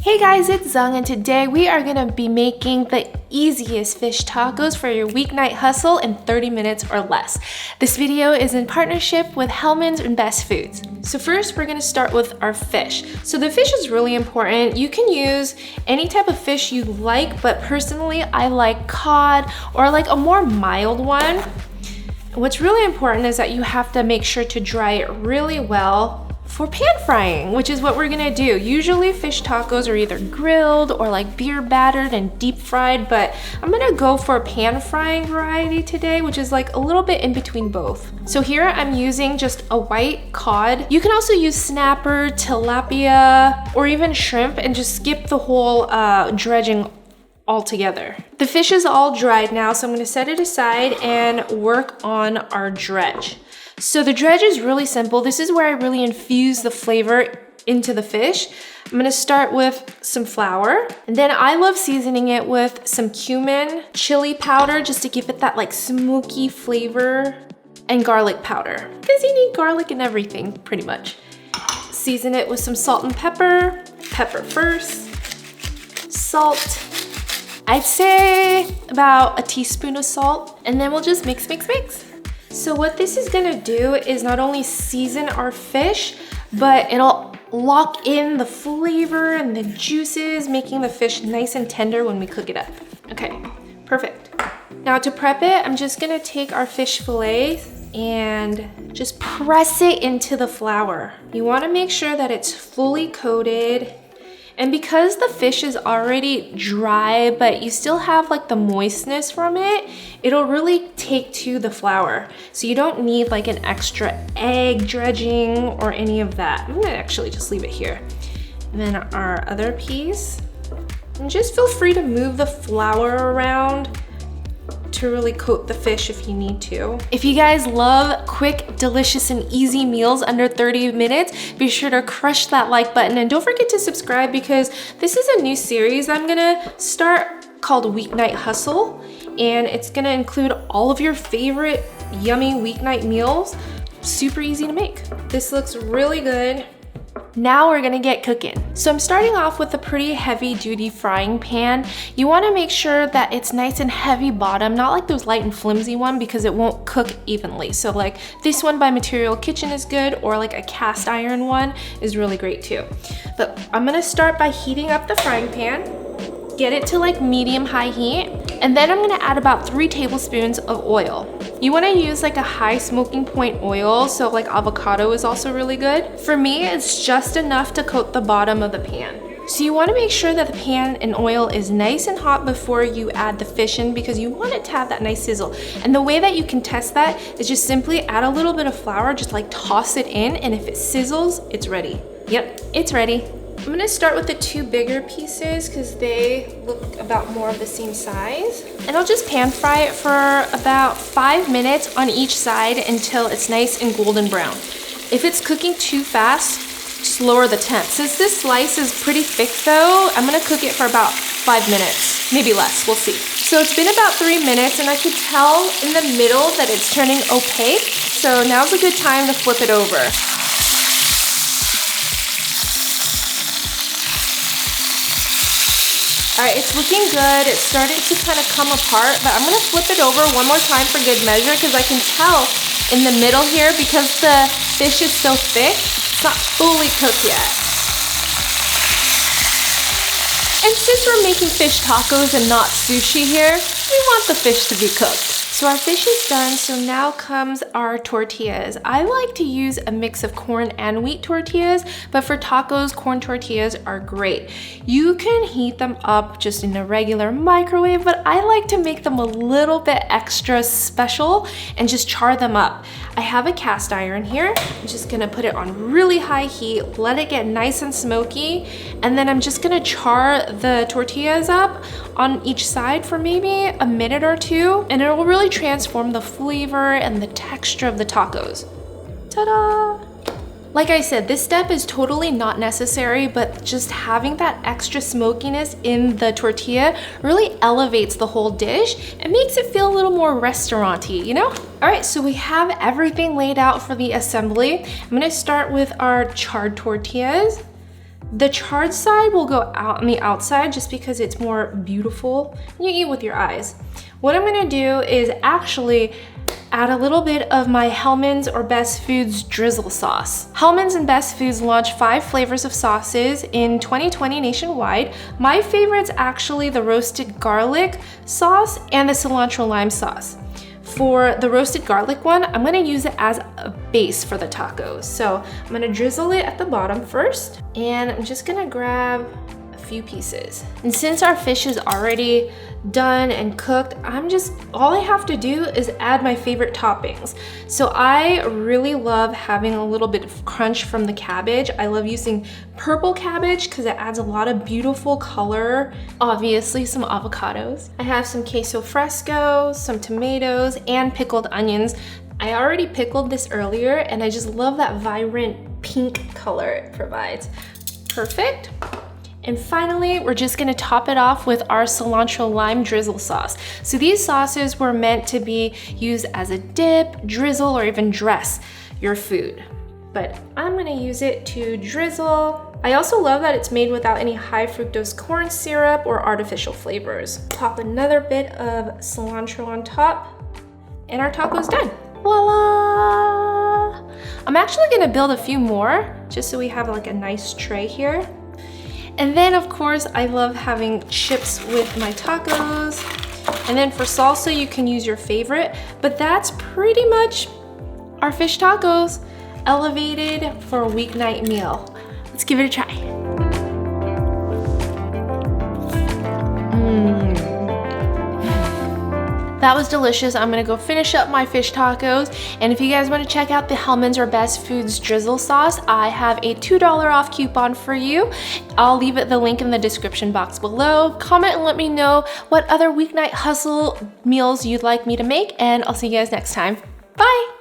Hey guys, it's Zung, and today we are gonna be making the easiest fish tacos for your weeknight hustle in 30 minutes or less. This video is in partnership with Hellmans and Best Foods. So first we're gonna start with our fish. So the fish is really important. You can use any type of fish you like, but personally I like cod or like a more mild one. What's really important is that you have to make sure to dry it really well for pan frying, which is what we're gonna do. Usually fish tacos are either grilled or like beer battered and deep fried, but I'm gonna go for a pan frying variety today, which is like a little bit in between both. So here I'm using just a white cod. You can also use snapper, tilapia, or even shrimp and just skip the whole dredging altogether. The fish is all dried now, so I'm gonna set it aside and work on our dredge. So the dredge is really simple. This is where I really infuse the flavor into the fish. I'm gonna start with some flour, and then I love seasoning it with some cumin, chili powder, just to give it that like smoky flavor, and garlic powder, because you need garlic in everything, pretty much. Season it with some salt and pepper. Pepper first, salt. I'd say about a teaspoon of salt, and then we'll just mix. So what this is gonna do is not only season our fish, but it'll lock in the flavor and the juices, making the fish nice and tender when we cook it up. Okay, perfect. Now to prep it, I'm just gonna take our fish fillet and just press it into the flour. You wanna make sure that it's fully coated. And because the fish is already dry, but you still have like the moistness from it, it'll really take to the flour. So you don't need like an extra egg dredging or any of that. I'm gonna actually just leave it here. And then our other piece. And just feel free to move the flour around to really coat the fish if you need to. If you guys love quick, delicious, and easy meals under 30 minutes, be sure to crush that like button and don't forget to subscribe, because this is a new series I'm gonna start called Weeknight Hustle, and it's gonna include all of your favorite yummy weeknight meals. Super easy to make. This looks really good. Now we're gonna get cooking. So I'm starting off with a pretty heavy duty frying pan. You wanna make sure that it's nice and heavy bottom, not like those light and flimsy one, because it won't cook evenly. So like this one by Material Kitchen is good, or like a cast iron one is really great too. But I'm gonna start by heating up the frying pan. Get it to like medium-high heat, and then I'm gonna add about 3 tablespoons of oil. You wanna use like a high smoking point oil, so like avocado is also really good. For me, it's just enough to coat the bottom of the pan. So you wanna make sure that the pan and oil is nice and hot before you add the fish in, because you want it to have that nice sizzle. And the way that you can test that is just simply add a little bit of flour, just like toss it in, and if it sizzles, it's ready. Yep, it's ready. I'm gonna start with the 2 bigger pieces because they look about more of the same size. And I'll just pan fry it for about 5 minutes on each side until it's nice and golden brown. If it's cooking too fast, just lower the temp. Since this slice is pretty thick though, I'm gonna cook it for about 5 minutes, maybe less, we'll see. So it's been about 3 minutes, and I could tell in the middle that it's turning opaque. So now's a good time to flip it over. All right, it's looking good. It's starting to kind of come apart, but I'm gonna flip it over one more time for good measure, because I can tell in the middle here, because the fish is so thick, it's not fully cooked yet. And since we're making fish tacos and not sushi here, we want the fish to be cooked. So our fish is done, so now comes our tortillas. I like to use a mix of corn and wheat tortillas, but for tacos, corn tortillas are great. You can heat them up just in a regular microwave, but I like to make them a little bit extra special and just char them up. I have a cast iron here. I'm just gonna put it on really high heat, let it get nice and smoky, and then I'm just gonna char the tortillas up on each side for maybe a minute or 2, and it will really transform the flavor and the texture of the tacos. Ta-da! Like I said, this step is totally not necessary, but just having that extra smokiness in the tortilla really elevates the whole dish and makes it feel a little more restaurant-y, you know? All right, so we have everything laid out for the assembly. I'm gonna start with our charred tortillas. The charred side will go out on the outside just because it's more beautiful. You eat with your eyes. What I'm gonna do is actually add a little bit of my Hellmann's or Best Foods drizzle sauce. Hellmann's and Best Foods launched 5 flavors of sauces in 2020 nationwide. My favorite's actually the roasted garlic sauce and the cilantro lime sauce. For the roasted garlic one, I'm gonna use it as a base for the tacos. So I'm gonna drizzle it at the bottom first, and I'm just gonna grab a few pieces. And since our fish is already done and cooked, all I have to do is add my favorite toppings. So I really love having a little bit of crunch from the cabbage. I love using purple cabbage because it adds a lot of beautiful color. Obviously some avocados. I have some queso fresco, some tomatoes, and pickled onions. I already pickled this earlier and I just love that vibrant pink color it provides. Perfect. And finally, we're just gonna top it off with our cilantro lime drizzle sauce. So these sauces were meant to be used as a dip, drizzle, or even dress your food. But I'm gonna use it to drizzle. I also love that it's made without any high fructose corn syrup or artificial flavors. Pop another bit of cilantro on top, and our taco's done. Voila! I'm actually gonna build a few more, just so we have like a nice tray here. And then of course, I love having chips with my tacos. And then for salsa, you can use your favorite, but that's pretty much our fish tacos, elevated for a weeknight meal. Let's give it a try. That was delicious. I'm gonna go finish up my fish tacos. And if you guys wanna check out the Hellmann's or Best Foods drizzle sauce, I have a $2 off coupon for you. I'll leave the link in the description box below. Comment and let me know what other weeknight hustle meals you'd like me to make, and I'll see you guys next time. Bye.